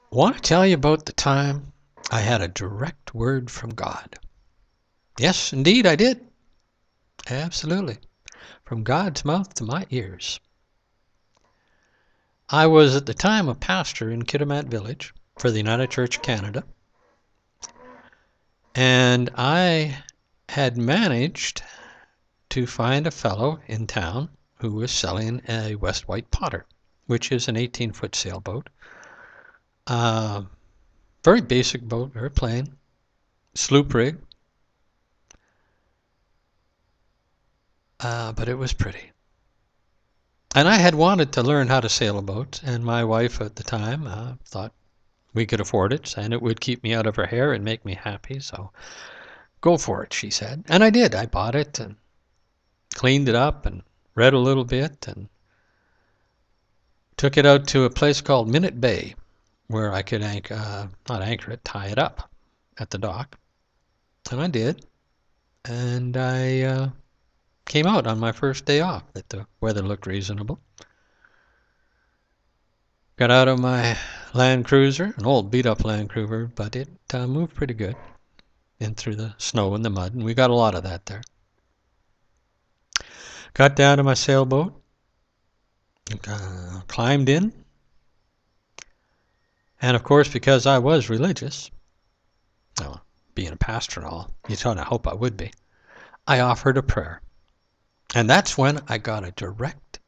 Want to tell you about the time I had a direct word from God? Yes, indeed, I did. Absolutely. From God's mouth to my ears. I was at the time a pastor in Kitimat Village for the United Church of Canada, and I had managed to find a fellow in town who was selling a West White Potter, which is an 18-foot sailboat. Very basic boat, very plain, sloop rig, but it was pretty. And I had wanted to learn how to sail a boat, and my wife at the time thought we could afford it, and it would keep me out of her hair and make me happy, so go for it, she said. And I did. I bought it and cleaned it up and read a little bit and took it out to a place called Minute Bay, where I could not anchor it, tie it up at the dock. And I did. And I came out on my first day off that the weather looked reasonable. Got out of my Land Cruiser, an old beat-up Land Cruiser, but it moved pretty good in through the snow and the mud, and we got a lot of that there. Got down to my sailboat, climbed in, and of course, because I was religious, well, being a pastor and all, you kind of hope I would be, I offered a prayer. And that's when I got a direct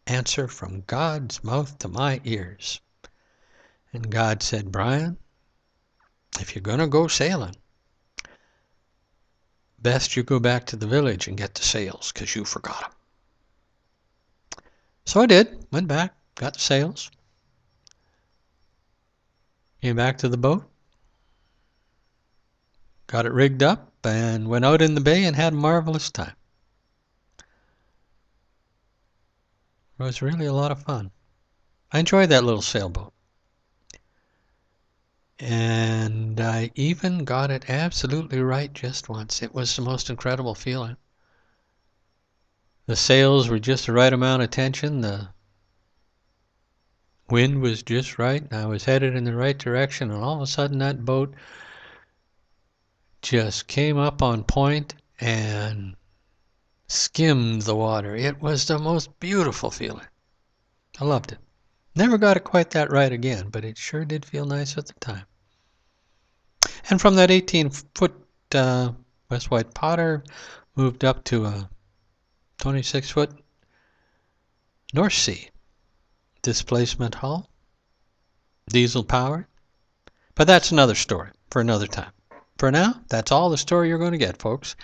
answer from God's mouth to my ears. And God said, Brian, if you're going to go sailing, best you go back to the village and get the sails, because you forgot them. So I did. Went back, got the sails, came back to the boat, got it rigged up, and went out in the bay and had a marvelous time. It was really a lot of fun. I enjoyed that little sailboat. And I even got it absolutely right just once. It was the most incredible feeling. The sails were just the right amount of tension. The wind was just right. I was headed in the right direction, and all of a sudden that boat just came up on point and skimmed the water. It was the most beautiful feeling. I loved it. Never got it quite that right again, but it sure did feel nice at the time. And from that 18-foot West White Potter, moved up to a 26-foot North Sea displacement hull, diesel powered. But that's another story for another time. For now, that's all the story you're going to get, folks.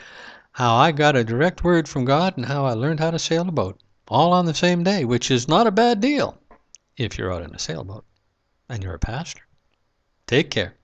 How I got a direct word from God and how I learned how to sail a boat, all on the same day, which is not a bad deal if you're out in a sailboat and you're a pastor. Take care.